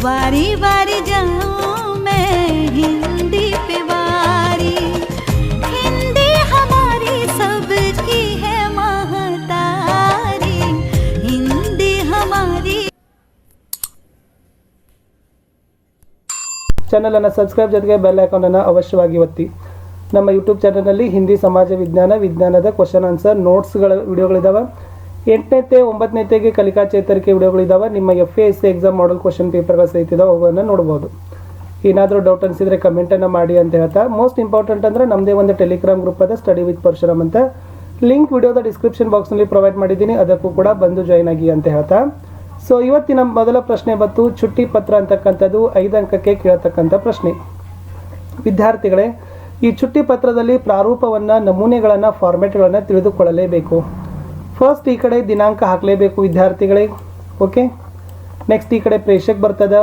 बारी बारी जाऊं मैं हिंदी पे बारी, हिंदी हमारी सबकी है महतारी, हिंदी हमारी। ಚಾನಲ್ ಅನ್ನು ಸಬ್ಸ್ಕ್ರೈಬ್ ಜೊತೆಗೆ ಬೆಲ್ ಐಕಾನ್ ಅನ್ನು ಅವಶ್ಯವಾಗಿ ಒತ್ತಿ. ನಮ್ಮ ಯೂಟ್ಯೂಬ್ ಚಾನಲ್ನಲ್ಲಿ ಹಿಂದಿ ಸಮಾಜ ವಿಜ್ಞಾನದ ಕ್ವಶನ್ ಆನ್ಸರ್ ನೋಟ್ಸ್ಗಳ ವಿಡಿಯೋಗಳಿದ್ದಾವೆ. 8ನೇ 9ನೇಗೆ ಕಲಿಕಾ ಚೇತರಿಕೆ ವಿಡಿಯೋಗಳಿದ್ದಾವೆ. ನಿಮ್ಮ FASC ಎಕ್ಸಾಮ್ ಮಾಡಲ್ ಕ್ವಶನ್ ಪೇಪರ್ಗಳು ಸಹಿತ ಇದಾವೆ, ಅವುಗಳನ್ನು ನೋಡ್ಬೋದು. ಏನಾದರೂ ಡೌಟ್ ಅನಿಸಿದರೆ ಕಮೆಂಟನ್ನು ಮಾಡಿ ಅಂತ ಹೇಳ್ತಾ, ಮೋಸ್ಟ್ ಇಂಪಾರ್ಟೆಂಟ್ ಅಂದರೆ ನಮ್ಮದೇ ಒಂದು ಟೆಲಿಗ್ರಾಮ್ ಗ್ರೂಪ್ ಅದ ಸ್ಟಡಿ ವಿತ್ ಪರಶುರಾಮ್ ಅಂತ. ಲಿಂಕ್ ವಿಡಿಯೋದ ಡಿಸ್ಕ್ರಿಪ್ಷನ್ ಬಾಕ್ಸ್ನಲ್ಲಿ ಪ್ರೊವೈಡ್ ಮಾಡಿದ್ದೀನಿ, ಅದಕ್ಕೂ ಕೂಡ ಬಂದು ಜಾಯ್ನ್ ಆಗಿ ಅಂತ ಹೇಳ್ತಾ. ಸೊ ಇವತ್ತಿನ ಮೊದಲ ಪ್ರಶ್ನೆ ಬಂತು ಚುಟ್ಟಿ ಪತ್ರ ಅಂತಕ್ಕಂಥದ್ದು 5 ಅಂಕಕ್ಕೆ ಕೇಳತಕ್ಕಂಥ ಪ್ರಶ್ನೆ. ವಿದ್ಯಾರ್ಥಿಗಳೇ, ಈ ಚುಟ್ಟಿ ಪತ್ರದಲ್ಲಿ ಪ್ರಾರೂಪವನ್ನು, ನಮೂನೆಗಳನ್ನು, ಫಾರ್ಮೆಟ್ಗಳನ್ನು ತಿಳಿದುಕೊಳ್ಳಲೇಬೇಕು. ಫಸ್ಟ್ ಈ ಕಡೆ ದಿನಾಂಕ ಹಾಕಲೇಬೇಕು ವಿದ್ಯಾರ್ಥಿಗಳೇ. ಓಕೆ, ನೆಕ್ಸ್ಟ್ ಈ ಕಡೆ ಪ್ರೇಷಕ್ ಬರ್ತದ.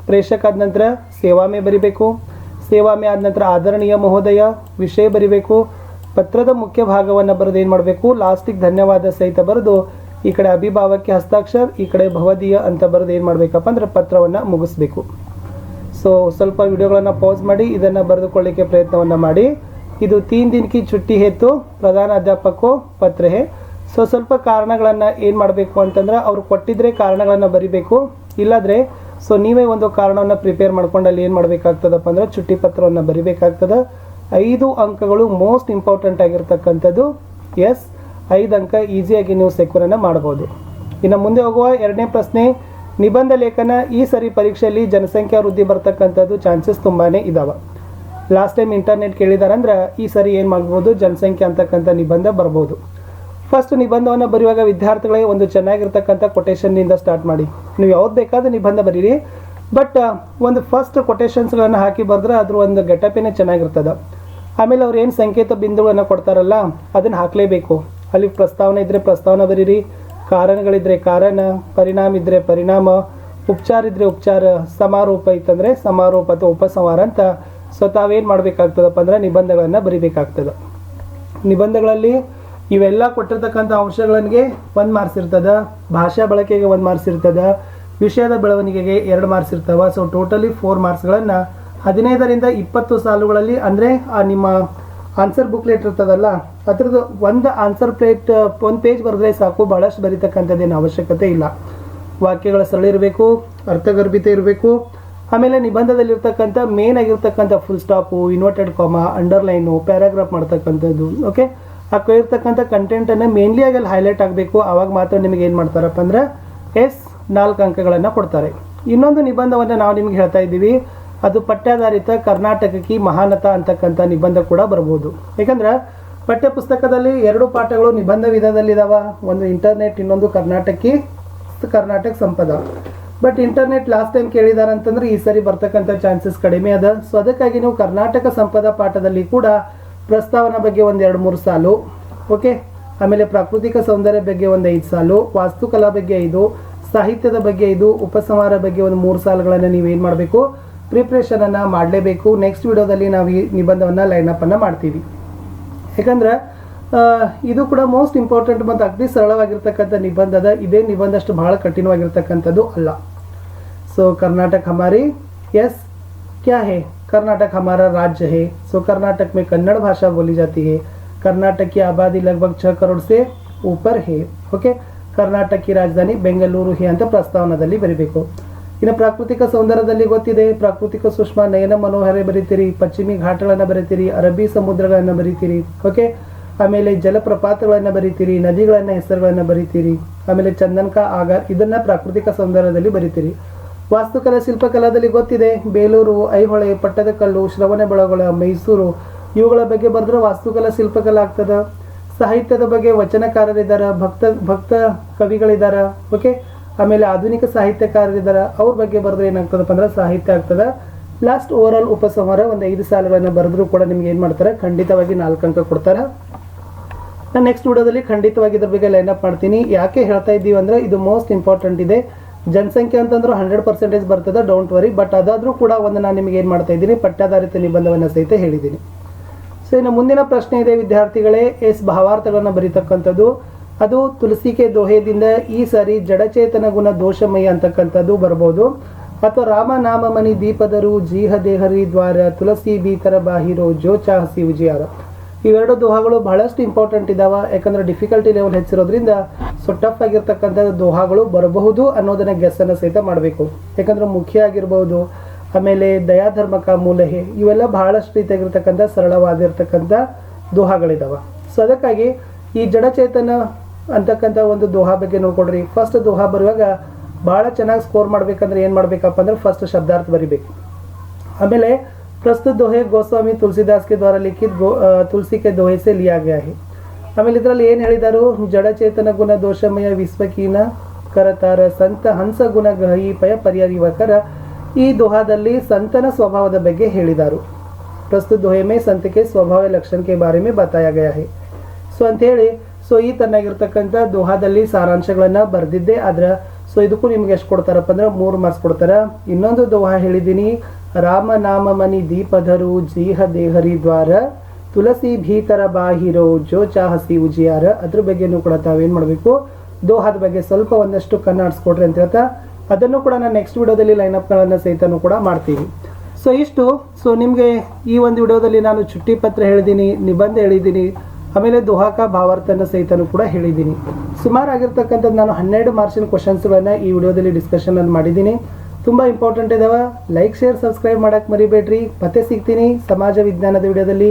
ಪ್ರೇಷಕ್ ಆದ ನಂತರ ಸೇವಾಮೆ ಬರಿಬೇಕು. ಸೇವಾಮೆ ಆದ ನಂತರ ಆದರಣೀಯ ಮಹೋದಯ ವಿಷಯ ಬರಿಬೇಕು. ಪತ್ರದ ಮುಖ್ಯ ಭಾಗವನ್ನು ಬರೆದು ಏನು ಮಾಡಬೇಕು, ಲಾಸ್ಟಿಗೆ ಧನ್ಯವಾದ ಸಹಿತ ಬರೆದು ಈ ಕಡೆ ಅಭಿಭಾವಕ್ಕೆ ಹಸ್ತಾಕ್ಷರ, ಈ ಕಡೆ ಭವದೀಯ ಅಂತ ಬರೆದು ಏನು ಮಾಡಬೇಕಪ್ಪ ಅಂದ್ರೆ ಪತ್ರವನ್ನು ಮುಗಿಸ್ಬೇಕು. ಸೊ ಸ್ವಲ್ಪ ವಿಡಿಯೋಗಳನ್ನು ಪಾಸ್ ಮಾಡಿ ಇದನ್ನು ಬರೆದುಕೊಳ್ಳಿಕ್ಕೆ ಪ್ರಯತ್ನವನ್ನು ಮಾಡಿ. ಇದು 3 दिन की छुट्टी हेतु ಪ್ರಧಾನ ಅಧ್ಯಾಪಕೋ ಪತ್ರ ಹೇ. ಸೊ ಸ್ವಲ್ಪ ಕಾರಣಗಳನ್ನು ಏನು ಮಾಡಬೇಕು ಅಂತಂದ್ರೆ ಅವ್ರು ಕೊಟ್ಟಿದ್ರೆ ಕಾರಣಗಳನ್ನು ಬರಿಬೇಕು. ಇಲ್ಲಾದರೆ ಸೊ ನೀವೇ ಒಂದು ಕಾರಣವನ್ನು ಪ್ರಿಪೇರ್ ಮಾಡ್ಕೊಂಡು ಅಲ್ಲಿ ಏನು ಮಾಡಬೇಕಾಗ್ತದಪ್ಪ ಅಂದ್ರೆ ಚುಟ್ಟಿ ಪತ್ರವನ್ನು ಬರಿಬೇಕಾಗ್ತದೆ. 5 ಅಂಕಗಳು ಮೋಸ್ಟ್ ಇಂಪಾರ್ಟೆಂಟ್ ಆಗಿರ್ತಕ್ಕಂಥದ್ದು. 5 ಅಂಕ ಈಸಿಯಾಗಿ ನೀವು ಸೆಕ್ಯೂರನ್ನು ಮಾಡ್ಬೋದು. ಇನ್ನು ಮುಂದೆ ಹೋಗುವ 2ನೇ ಪ್ರಶ್ನೆ, ನಿಬಂಧ ಲೇಖನ. ಈ ಸರಿ ಪರೀಕ್ಷೆಯಲ್ಲಿ ಜನಸಂಖ್ಯಾ ವೃದ್ಧಿ ಬರ್ತಕ್ಕಂಥದ್ದು ಚಾನ್ಸಸ್ ತುಂಬಾ ಇದ್ದಾವೆ. ಲಾಸ್ಟ್ ಟೈಮ್ ಇಂಟರ್ನೆಟ್ ಕೇಳಿದಾರೆ ಅಂದ್ರೆ ಈ ಸರಿ ಏನು ಮಾಡ್ಬೋದು, ಜನಸಂಖ್ಯೆ ಅಂತಕ್ಕಂಥ ನಿಬಂಧ ಬರ್ಬೋದು. ಫಸ್ಟ್ ನಿಬಂಧವನ್ನು ಬರೆಯುವಾಗ ವಿದ್ಯಾರ್ಥಿಗಳಿಗೆ ಒಂದು ಚೆನ್ನಾಗಿರ್ತಕ್ಕಂಥ ಕೊಟೇಶನ್ನಿಂದ ಸ್ಟಾರ್ಟ್ ಮಾಡಿ. ನೀವು ಯಾವ್ದು ಬೇಕಾದ ನಿಬಂಧ ಬರೀರಿ, ಬಟ್ ಒಂದು ಫಸ್ಟ್ ಕೊಟೇಶನ್ಸ್ಗಳನ್ನು ಹಾಕಿ ಬರೆದ್ರೆ ಅದ್ರ ಒಂದು ಗೆಟಪೇನೆ ಚೆನ್ನಾಗಿರ್ತದೆ. ಆಮೇಲೆ ಅವ್ರು ಏನು ಸಂಕೇತ ಬಿಂದುಗಳನ್ನು ಕೊಡ್ತಾರಲ್ಲ ಅದನ್ನು ಹಾಕಲೇಬೇಕು. ಅಲ್ಲಿ ಪ್ರಸ್ತಾವನೆ ಇದ್ದರೆ ಪ್ರಸ್ತಾವನೆ ಬರೀರಿ, ಕಾರಣಗಳಿದ್ರೆ ಕಾರಣ, ಪರಿಣಾಮ ಇದ್ದರೆ ಪರಿಣಾಮ, ಉಪಚಾರ ಇದ್ದರೆ ಉಪಚಾರ, ಸಮಾರೋಪ ಇತ್ತಂದರೆ ಸಮಾರೋಪ ಅಥವಾ ಉಪಸಂಹಾರ ಅಂತ. ಸೊ ತಾವೇನು ಮಾಡಬೇಕಾಗ್ತದಪ್ಪ ಅಂದರೆ ನಿಬಂಧಗಳನ್ನು ಬರಿಬೇಕಾಗ್ತದೆ. ನಿಬಂಧಗಳಲ್ಲಿ ಇವೆಲ್ಲ ಕೊಟ್ಟಿರ್ತಕ್ಕಂಥ ಅಂಶಗಳಿಗೆ 1 ಮಾರ್ಕ್ಸ್ ಇರ್ತದೆ, ಭಾಷಾ ಬಳಕೆಗೆ 1 ಮಾರ್ಕ್ಸ್ ಇರ್ತದೆ, ವಿಷಯದ ಬೆಳವಣಿಗೆಗೆ 2 ಮಾರ್ಕ್ಸ್ ಇರ್ತವೆ. ಸೊ ಟೋಟಲಿ 4 ಮಾರ್ಕ್ಸ್ಗಳನ್ನು 15ರಿಂದ 20 ಸಾಲುಗಳಲ್ಲಿ, ಅಂದರೆ ನಿಮ್ಮ ಆನ್ಸರ್ ಬುಕ್ಲೆಟ್ ಇರ್ತದಲ್ಲ ಅದ್ರದ್ದು ಒಂದು ಆನ್ಸರ್ ಪ್ಲೇಟ್ 1 ಪೇಜ್ ಬರೆದ್ರೆ ಸಾಕು, ಭಾಳಷ್ಟು ಬರೀತಕ್ಕಂಥದ್ದೇನು ಅವಶ್ಯಕತೆ ಇಲ್ಲ. ವಾಕ್ಯಗಳ ಸರಳ ಇರಬೇಕು, ಅರ್ಥಗರ್ಭಿತ ಇರಬೇಕು. ಆಮೇಲೆ ನಿಬಂಧದಲ್ಲಿರ್ತಕ್ಕಂಥ ಮೇನ್ ಆಗಿರ್ತಕ್ಕಂಥ full stop, inverted comma, underline, paragraph ಮಾಡ್ತಕ್ಕಂಥದ್ದು. ಓಕೆ, ಆ ಇರ್ತಕ್ಕಂಥ ಕಂಟೆಂಟನ್ನು ಮೇನ್ಲಿ ಆಗಿ ಅಲ್ಲಿ ಹೈಲೈಟ್ ಆಗಬೇಕು. ಆವಾಗ ಮಾತ್ರ ನಿಮಗೆ ಏನು ಮಾಡ್ತಾರಪ್ಪ ಅಂದ್ರೆ 4 ಅಂಕಗಳನ್ನು ಕೊಡ್ತಾರೆ. ಇನ್ನೊಂದು ನಿಬಂಧವನ್ನು ನಾವು ನಿಮ್ಗೆ ಹೇಳ್ತಾ ಇದ್ದೀವಿ, ಅದು ಪಠ್ಯಾಧಾರಿತ ಕರ್ನಾಟಕಕ್ಕೆ ಮಹಾನತಾ ಅಂತಕ್ಕಂಥ ನಿಬಂಧ ಕೂಡ ಬರ್ಬೋದು. ಯಾಕಂದ್ರೆ ಪಠ್ಯ ಪುಸ್ತಕದಲ್ಲಿ 2 ಪಾಠಗಳು ನಿಬಂಧ ವಿಧದಲ್ಲಿದ್ದಾವ, ಒಂದು ಇಂಟರ್ನೆಟ್, ಇನ್ನೊಂದು ಕರ್ನಾಟಕ ಸಂಪದ. ಬಟ್ ಇಂಟರ್ನೆಟ್ ಲಾಸ್ಟ್ ಟೈಮ್ ಕೇಳಿದಾರೆ ಅಂತಂದ್ರೆ ಈ ಸರಿ ಬರ್ತಕ್ಕಂಥ ಚಾನ್ಸಸ್ ಕಡಿಮೆ ಅದ. ಸೊ ಅದಕ್ಕಾಗಿ ನೀವು ಕರ್ನಾಟಕ ಸಂಪದ ಪಾಠದಲ್ಲಿ ಕೂಡ ಪ್ರಸ್ತಾವನಾ ಬಗ್ಗೆ ಒಂದು 2-3 ಸಾಲು, ಓಕೆ, ಆಮೇಲೆ ಪ್ರಾಕೃತಿಕ ಸೌಂದರ್ಯ ಬಗ್ಗೆ ಒಂದು 5 ಸಾಲು, ವಾಸ್ತುಕಲಾ ಬಗ್ಗೆ 5, ಸಾಹಿತ್ಯದ ಬಗ್ಗೆ 5, ಉಪಸಂಹಾರ ಬಗ್ಗೆ ಒಂದು 3 ಸಾಲುಗಳನ್ನು ನೀವೇನು ಮಾಡಬೇಕು, ಪ್ರಿಪ್ರೇಷನನ್ನು ಮಾಡಲೇಬೇಕು. ನೆಕ್ಸ್ಟ್ ವಿಡಿಯೋದಲ್ಲಿ ನಾವು ಈ ನಿಬಂಧವನ್ನು ಲೈನಪ್ಪನ್ನು ಮಾಡ್ತೀವಿ. ಯಾಕಂದ್ರೆ ಇದು ಕೂಡ ಮೋಸ್ಟ್ ಇಂಪಾರ್ಟೆಂಟ್ ಮತ್ತು ಅತಿ ಸರಳವಾಗಿರ್ತಕ್ಕಂಥ ನಿಬಂಧದ. ಇದೇ ನಿಬಂಧ ಅಷ್ಟು ಬಹಳ ಕಠಿಣವಾಗಿರ್ತಕ್ಕಂಥದ್ದು ಅಲ್ಲ. ಸೊ कर्नाटक हमारी क्या है, कर्नाटक हमारा राज्य है. सो कर्नाटक में कन्नड़ भाषा बोली जाती है. कर्नाटक की आबादी लगभग 6 करोड़ से ऊपर है. ओके, कर्नाटक की राजधानी ಬೆಂಗಳೂರು है ಅಂತ ಪ್ರಸ್ತಾವನದಲ್ಲಿ ಬರೀಬೇಕು. ಇನ್ನು ಪ್ರಾಕೃತಿಕ ಸೌಂದರ್ಯದಲ್ಲಿ ಗೊತ್ತಿದೆ, ಪ್ರಾಕೃತಿಕ ಸೂಕ್ಷ್ಮ ನಯನ ಮನೋಹರ ಬರೀತೀರಿ, ಪಶ್ಚಿಮಿ ಘಾಟಗಳನ್ನು ಬರೀತೀರಿ, ಅರಬ್ಬಿ ಸಮುದ್ರಗಳನ್ನು ಬರೀತೀರಿ. ಓಕೆ, ಆಮೇಲೆ ಜಲಪ್ರಪಾತಗಳನ್ನು ಬರೀತೀರಿ, ನದಿಗಳನ್ನು ಹೆಸರುಗಳನ್ನು ಬರೀತೀರಿ, ಆಮೇಲೆ ಚಂದನ್ಕ ಆಗಾರ್, ಇದನ್ನು ಪ್ರಾಕೃತಿಕ ಸೌಂದರ್ಯದಲ್ಲಿ ಬರೀತೀರಿ. ವಾಸ್ತುಕಲಾ ಶಿಲ್ಪಕಲಾದಲ್ಲಿ ಗೊತ್ತಿದೆ, ಬೇಲೂರು, ಐಹೊಳೆ, ಪಟ್ಟದಕಲ್ಲು, ಶ್ರವಣಬೆಳಗೊಳ, ಮೈಸೂರು, ಇವುಗಳ ಬಗ್ಗೆ ಬರೆದ್ರೆ ವಾಸ್ತುಕಲಾ ಶಿಲ್ಪಕಲಾ ಆಗ್ತದೆ. ಸಾಹಿತ್ಯದ ಬಗ್ಗೆ ವಚನಕಾರರಿದ್ದಾರೆ, ಭಕ್ತ ಕವಿಗಳಿದ್ದಾರೆ. ಓಕೆ, ಆಮೇಲೆ ಆಧುನಿಕ ಸಾಹಿತ್ಯಕಾರರಿದ್ದಾರೆ, ಅವ್ರ ಬಗ್ಗೆ ಬರೆದ್ರೆ ಏನಾಗ್ತದಪ್ಪ ಅಂದ್ರೆ ಸಾಹಿತ್ಯ ಆಗ್ತದೆ. ಲಾಸ್ಟ್ ಓವರ್ ಆಲ್ ಉಪಸಂಹಾರ ಒಂದು 5 ಸಾಲುಗಳನ್ನು ಬರೆದ್ರೂ ಕೂಡ ನಿಮ್ಗೆ ಏನು ಮಾಡ್ತಾರೆ, ಖಂಡಿತವಾಗಿ 4 ಅಂಕ ಕೊಡ್ತಾರೆ. ನಾನು ನೆಕ್ಸ್ಟ್ ವಿಡಿಯೋದಲ್ಲಿ ಖಂಡಿತವಾಗಿ ಇದ್ರ ಬಗ್ಗೆ ಲೈನಪ್ ಮಾಡ್ತೀನಿ. ಯಾಕೆ ಹೇಳ್ತಾ ಇದ್ದೀವಿ ಅಂದರೆ ಇದು ಮೋಸ್ಟ್ ಇಂಪಾರ್ಟೆಂಟ್ ಇದೆ. ಜನಸಂಖ್ಯೆ ಅಂತಂದ್ರೆ 100% ಬರ್ತದೆ, ಡೋಂಟ್ ವರಿ. ಬಟ್ ಅದಾದರೂ ಕೂಡ ಒಂದು ನಾನು ನಿಮಗೆ ಏನು ಮಾಡ್ತಾ ಇದ್ದೀನಿ, ಪಠ್ಯಾಧಾರಿತ ನಿಬಂಧವನ್ನು ಸಹಿತ ಹೇಳಿದ್ದೀನಿ. ಸೊ ಇನ್ನು ಮುಂದಿನ ಪ್ರಶ್ನೆ ಇದೆ ವಿದ್ಯಾರ್ಥಿಗಳೇ, ಭಾವಾರ್ಥಗಳನ್ನು ಬರೀತಕ್ಕಂಥದ್ದು. ಅದು ತುಳಸಿ ಕೆ ದೋಹೆದಿಂದ ಈ ಸಾರಿ ಜಡಚೇತನ ಗುಣ ದೋಷಮಯ ಅಂತಕ್ಕಂಥದ್ದು ಬರ್ಬೋದು. ಅಥವಾ ರಾಮ ನಾಮ ಮನಿ ದೀಪದರು ಜೀಹ ದೇಹರಿ ದ್ವಾರ ತುಳಸಿ ಭೀತರ ಬಾಹಿರೋ ಜೋ ಚಾಹಸಿ ಉಜಿಯಾರ. ಇವೆರಡು ದೋಹಾಗಳು ಬಹಳಷ್ಟು ಇಂಪಾರ್ಟೆಂಟ್ ಇದಾವೆ. ಯಾಕಂದ್ರೆ ಡಿಫಿಕಲ್ಟಿ ಲೆವೆಲ್ ಹೆಚ್ಚಿರೋದ್ರಿಂದ ಸೊ ಟಫ್ ಆಗಿರ್ತಕ್ಕಂಥ ದೋಹಾಗಳು ಬರಬಹುದು ಅನ್ನೋದನ್ನ ಗೆಸ್ಸನ್ನು ಸಹಿತ ಮಾಡಬೇಕು. ಯಾಕಂದ್ರೆ ಮುಖ್ಯ ಆಗಿರ್ಬೋದು, ಆಮೇಲೆ ದಯಾಧರ್ಮಕ ಮೂಲಹೆ, ಇವೆಲ್ಲ ಬಹಳಷ್ಟು ರೀತಿಯಾಗಿರ್ತಕ್ಕಂಥ ಸರಳವಾಗಿರ್ತಕ್ಕಂಥ ದೋಹಾಗಳಿದಾವೆ. ಸೊ ಅದಕ್ಕಾಗಿ ಈ ಜಡಚೇತನ ಅಂತಕ್ಕಂಥ ಒಂದು ದೋಹಾ ಬಗ್ಗೆ ನೋಡ್ಕೊಡ್ರಿ. ಫಸ್ಟ್ ದೋಹಾ ಬರುವಾಗ ಭಾಳ ಚೆನ್ನಾಗಿ ಸ್ಕೋರ್ ಮಾಡ್ಬೇಕಂದ್ರೆ ಏನು ಮಾಡ್ಬೇಕಪ್ಪ ಅಂದ್ರೆ ಫಸ್ಟ್ ಶಬ್ದಾರ್ಥ ಬರಿಬೇಕು. ಆಮೇಲೆ प्रस्तुत दोहे गोस्वामी तुलसीदास के द्वारा लिखित तुलसी के दोहे से लिया गया है. ಆಮೇಲೆ ಇದರಲ್ಲಿ ಏನು ಹೇಳಿದರು, ಜಡಚೇತನ ಗುಣ ದೋಷಮಯ ವಿಶ್ವಕೀನ ಕರತಾರ ಸಂತ ಹಂಸ ಗುಣ ಗಹಿ ಪಯ ಪರಿಹರಿವಕರ. ಈ ದೋಹಾದಲ್ಲಿ ಸಂತನ ಸ್ವಭಾವದ ಬಗ್ಗೆ ಹೇಳಿದರು. ಪ್ರಸ್ತುತ ದೋಹೆ ಮೇ ಸಂತ ಕೆ ಸ್ವಭಾವ ಲಕ್ಷಣ ಕೆ ಬಾರೆ ಮೇ ಬತಾಯ ಗಯಾ ಹೈ. ಸೊ ಅಂಥೇಳಿ ಸೊ ಈ ತನ್ನಾಗಿರ್ತಕ್ಕಂಥ ದೋಹಾದಲ್ಲಿ ಸಾರಾಂಶಗಳನ್ನು ಬರೆದಿದ್ದೆ. ಆದ್ರೆ ಸೊ ಇದಕ್ಕೂ ನಿಮ್ಗೆ ಎಷ್ಟು ಕೊಡ್ತಾರಪ್ಪ ಅಂದ್ರೆ 3 ಮಾರ್ಕ್ಸ್ ಕೊಡ್ತಾರೆ. ಇನ್ನೊಂದು ದೋಹಾ ಹೇಳಿದ್ದೀನಿ, ರಾಮ ನಾಮ ಮನಿ ದೀಪಧರು ಜೀಹ ದೇಹರಿ ದ್ವಾರ ತುಳಸಿ ಭೀತರ ಬಾಹಿರೋ ಜೋ ಚಾಹಸಿ ಉಜಿಯಾರ. ಅದ್ರ ಬಗ್ಗೆನೂ ಕೂಡ ತಾವೇನು ಮಾಡಬೇಕು, ದೋಹಾದ ಬಗ್ಗೆ ಸ್ವಲ್ಪ ಒಂದಷ್ಟು ಕಣ್ಣಾಡಿಸ್ಕೊಡ್ರಿ ಅಂತ ಹೇಳ್ತಾ ಅದನ್ನು ಕೂಡ ನಾನು ನೆಕ್ಸ್ಟ್ ವಿಡಿಯೋದಲ್ಲಿ ಲೈನಪ್ಗಳನ್ನು ಸಹಿತನೂ ಕೂಡ ಮಾಡ್ತೀವಿ. ಸೊ ಇಷ್ಟು. ಸೊ ನಿಮಗೆ ಈ ಒಂದು ವಿಡಿಯೋದಲ್ಲಿ ನಾನು ಚುಟ್ಟಿ ಪತ್ರ ಹೇಳಿದ್ದೀನಿ, ನಿಬಂಧ ಹೇಳಿದ್ದೀನಿ, ಆಮೇಲೆ ದೋಹಾಕ ಭಾವಾರ್ಥನ ಸಹಿತನೂ ಕೂಡ ಹೇಳಿದ್ದೀನಿ. ಸುಮಾರು ಆಗಿರ್ತಕ್ಕಂಥದ್ದು ನಾನು 12 ಮಾರ್ಕ್ಸಿನ ಕ್ವಶನ್ಸ್ಗಳನ್ನು ಈ ವಿಡಿಯೋದಲ್ಲಿ ಡಿಸ್ಕಷನ್ ಮಾಡಿದ್ದೀನಿ. ತುಂಬ ಇಂಪಾರ್ಟೆಂಟ್ ಇದಾವೆ. ಲೈಕ್ ಶೇರ್ ಸಬ್ಸ್ಕ್ರೈಬ್ ಮಾಡೋಕ್ಕೆ ಮರಿಬೇಡ್ರಿ. ಮತ್ತೆ ಸಿಗ್ತೀನಿ ಸಮಾಜ ವಿಜ್ಞಾನದ ವಿಡಿಯೋದಲ್ಲಿ.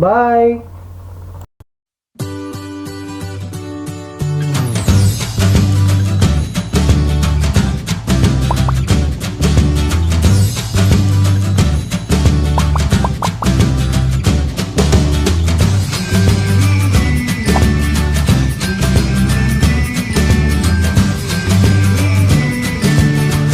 ಬಾಯ್.